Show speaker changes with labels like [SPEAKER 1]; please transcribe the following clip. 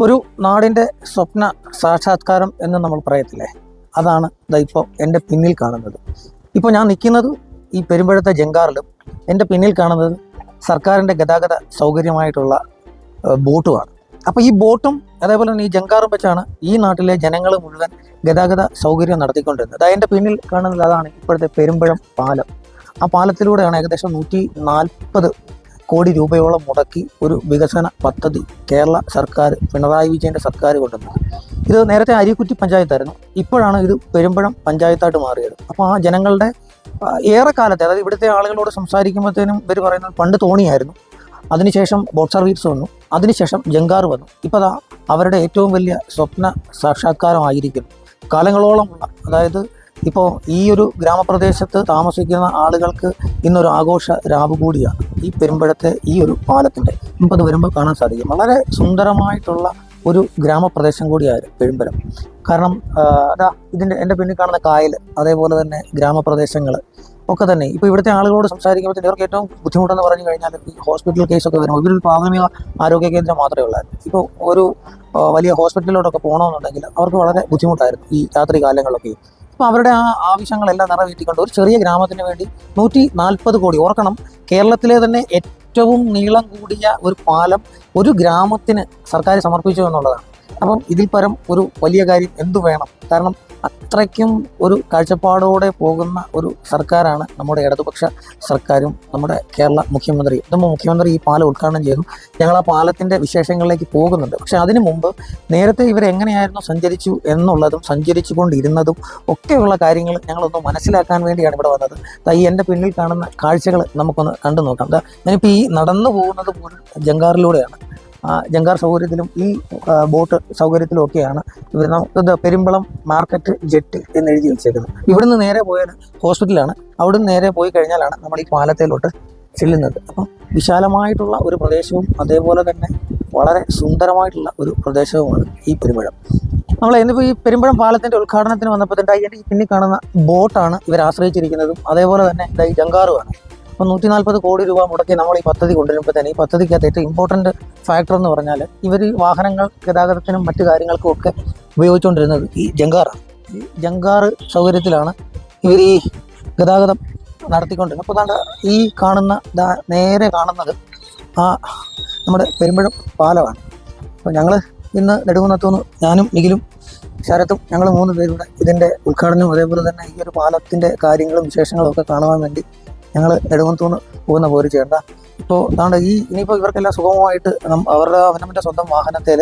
[SPEAKER 1] ഒരു നാടിൻ്റെ സ്വപ്ന സാക്ഷാത്കാരം എന്ന് നമ്മൾ പറയത്തില്ലേ, അതാണ് ഇപ്പോൾ എൻ്റെ പിന്നിൽ കാണുന്നത്. ഇപ്പോൾ ഞാൻ നിൽക്കുന്നത് ഈ പെരുമ്പഴത്തെ ജങ്കാറിലും എൻ്റെ പിന്നിൽ കാണുന്നത് സർക്കാരിൻ്റെ ഗതാഗത സൗകര്യമായിട്ടുള്ള ബോട്ടുമാണ്. അപ്പോൾ ഈ ബോട്ടും അതേപോലെ തന്നെ ഈ ജങ്കാറും വെച്ചാണ് ഈ നാട്ടിലെ ജനങ്ങൾ മുഴുവൻ ഗതാഗത സൗകര്യം നടത്തിക്കൊണ്ടിരുന്നത്. എൻ്റെ പിന്നിൽ കാണുന്നത് അതാണ് ഇപ്പോഴത്തെ പെരുമ്പഴം പാലം. ആ പാലത്തിലൂടെയാണ് ഏകദേശം 140 കോടി രൂപയോളം മുടക്കി ഒരു വികസന പദ്ധതി കേരള സർക്കാർ, പിണറായി വിജയൻ്റെ സർക്കാർ കൊണ്ടുവന്നത്. ഇത് നേരത്തെ അരീക്കുറ്റി പഞ്ചായത്തായിരുന്നു, ഇപ്പോഴാണ് ഇത് പെരുമ്പഴം പഞ്ചായത്തായിട്ട് മാറിയത്. അപ്പോൾ ആ ജനങ്ങളുടെ ഏറെക്കാലത്തെ, അതായത് ഇവിടുത്തെ ആളുകളോട് സംസാരിക്കുമ്പോഴത്തേനും ഇവർ പറയുന്നത് പണ്ട് തോണിയായിരുന്നു, അതിനുശേഷം ബോട്ട് സർവീസ് വന്നു, അതിനുശേഷം ജങ്കാർ വന്നു. ഇപ്പോൾ അവരുടെ ഏറ്റവും വലിയ സ്വപ്ന സാക്ഷാത്കാരമായിരിക്കുന്നു. കാലങ്ങളോളമുള്ള, അതായത് ഇപ്പോൾ ഈ ഒരു ഗ്രാമപ്രദേശത്ത് താമസിക്കുന്ന ആളുകൾക്ക് ഇന്നൊരു ആഘോഷ രാവ് കൂടിയാണ് ഈ പെരുമ്പഴത്തെ ഈ ഒരു പാലത്തിൻ്റെ. നമുക്കത് വരുമ്പോൾ കാണാൻ സാധിക്കും. വളരെ സുന്ദരമായിട്ടുള്ള ഒരു ഗ്രാമപ്രദേശം കൂടിയായിരുന്നു പെരുമ്പഴം. കാരണം എൻ്റെ പിന്നിൽ കാണുന്ന കായൽ, അതേപോലെ തന്നെ ഗ്രാമപ്രദേശങ്ങൾ ഒക്കെ തന്നെ. ഇപ്പോൾ ഇവിടുത്തെ ആളുകളോട് സംസാരിക്കുമ്പോഴത്തേന് ഇവർക്ക് ഏറ്റവും ബുദ്ധിമുട്ടെന്ന് പറഞ്ഞു കഴിഞ്ഞാൽ ഈ ഹോസ്പിറ്റൽ കേസൊക്കെ വരുമ്പോൾ ഇവരൊരു പ്രാഥമിക ആരോഗ്യ കേന്ദ്രം മാത്രമേ ഉള്ളായിരുന്നു. ഇപ്പോൾ ഒരു വലിയ ഹോസ്പിറ്റലിലോട്ടൊക്കെ പോകണമെന്നുണ്ടെങ്കിൽ അവർക്ക് വളരെ ബുദ്ധിമുട്ടായിരുന്നു ഈ രാത്രി കാലങ്ങളിലൊക്കെ. അപ്പോൾ അവരുടെ ആ ആവശ്യങ്ങളെല്ലാം നിറവേറ്റിക്കൊണ്ട് ഒരു ചെറിയ ഗ്രാമത്തിന് വേണ്ടി 140 കോടി, ഓർക്കണം, കേരളത്തിലെ തന്നെ ഏറ്റവും നീളം കൂടിയ ഒരു പാലം ഒരു ഗ്രാമത്തിന് സർക്കാർ സമർപ്പിച്ചു എന്നുള്ളതാണ്. അപ്പം ഇതിൽ പരം ഒരു വലിയ കാര്യം എന്തു വേണം? കാരണം അത്രയ്ക്കും ഒരു കാഴ്ചപ്പാടോടെ പോകുന്ന ഒരു സർക്കാരാണ് നമ്മുടെ ഇടതുപക്ഷ സർക്കാരും നമ്മുടെ കേരള മുഖ്യമന്ത്രിയും. മുഖ്യമന്ത്രി ഈ പാലം ഉദ്ഘാടനം ചെയ്തു. ഞങ്ങൾ ആ പാലത്തിൻ്റെ വിശേഷങ്ങളിലേക്ക് പോകുന്നുണ്ട്. പക്ഷേ അതിനു മുമ്പ് നേരത്തെ ഇവരെങ്ങനെയായിരുന്നു സഞ്ചരിച്ചു എന്നുള്ളതും സഞ്ചരിച്ചു കൊണ്ടിരുന്നതും ഒക്കെയുള്ള കാര്യങ്ങൾ ഞങ്ങളൊന്ന് മനസ്സിലാക്കാൻ വേണ്ടിയാണ് ഇവിടെ വന്നത്. ഈ എൻ്റെ പിന്നിൽ കാണുന്ന കാഴ്ചകൾ നമുക്കൊന്ന് കണ്ടു നോക്കാം. ഞാനിപ്പോൾ ഈ നടന്നു പോകുന്നത് പോലും ജങ്കാറിലൂടെയാണ്. ജങ്കാർ സൗകര്യത്തിലും ഈ ബോട്ട് സൗകര്യത്തിലും ഒക്കെയാണ് ഇവർ നമുക്ക് പെരുമ്പളം മാർക്കറ്റ് ജെട്ടി എന്ന് എഴുതി വെച്ചേക്കുന്നത്. ഇവിടുന്ന് നേരെ പോയാൽ ഹോസ്പിറ്റലാണ്, അവിടുന്ന് നേരെ പോയി കഴിഞ്ഞാലാണ് നമ്മൾ ഈ പാലത്തിലോട്ട് ചെല്ലുന്നത്. അപ്പം വിശാലമായിട്ടുള്ള ഒരു പ്രദേശവും അതേപോലെ തന്നെ വളരെ സുന്ദരമായിട്ടുള്ള ഒരു പ്രദേശവുമാണ് ഈ പെരുമ്പഴം. നമ്മൾ എന്നിപ്പോൾ ഈ പെരുമ്പഴം പാലത്തിൻ്റെ ഉദ്ഘാടനത്തിന് വന്നപ്പോൾ തന്നെ ഈ പിന്നിൽ കാണുന്ന ബോട്ടാണ് ഇവർ ആശ്രയിച്ചിരിക്കുന്നതും, അതേപോലെ തന്നെ ഈ ജങ്കാറുമാണ്. അപ്പോൾ 140 കോടി രൂപ മുടക്കി നമ്മൾ ഈ പദ്ധതി കൊണ്ടുവരുമ്പോൾ തന്നെ ഈ പദ്ധതിക്കകത്ത് ഏറ്റവും ഇമ്പോർട്ടൻ്റ് ഫാക്ടർ എന്ന് പറഞ്ഞാൽ ഇവർ വാഹനങ്ങൾ ഗതാഗതത്തിനും മറ്റു കാര്യങ്ങൾക്കും ഒക്കെ ഉപയോഗിച്ചുകൊണ്ടിരുന്നത് ഈ ജങ്കാറാണ്. ഈ ജങ്കാർ സൗകര്യത്തിലാണ് ഇവർ ഈ ഗതാഗതം നടത്തിക്കൊണ്ടിരുന്നത്. അപ്പോൾ അതാണ്ട് ഈ നേരെ കാണുന്നത് നമ്മുടെ പെരുമ്പഴം പാലമാണ്. അപ്പോൾ ഞങ്ങൾ ഇന്ന് നെടുകുന്നത്തുനിന്ന് ഞാനും നിഖിലും ശരത്തും ഞങ്ങൾ 3 പേരുടെ ഇതിൻ്റെ ഉദ്ഘാടനവും അതേപോലെ തന്നെ ഈ ഒരു പാലത്തിൻ്റെ കാര്യങ്ങളും വിശേഷങ്ങളും ഒക്കെ കാണുവാൻ വേണ്ടി ഞങ്ങൾ നെടുകുന്നത്തുനിന്ന് പോകുന്ന പോര് ചെയ്യേണ്ട. ഇപ്പോൾ ഇനിയിപ്പോൾ ഇവർക്കെല്ലാം സുഗമമായിട്ട് അവനവൻ്റെ സ്വന്തം വാഹനത്തിൽ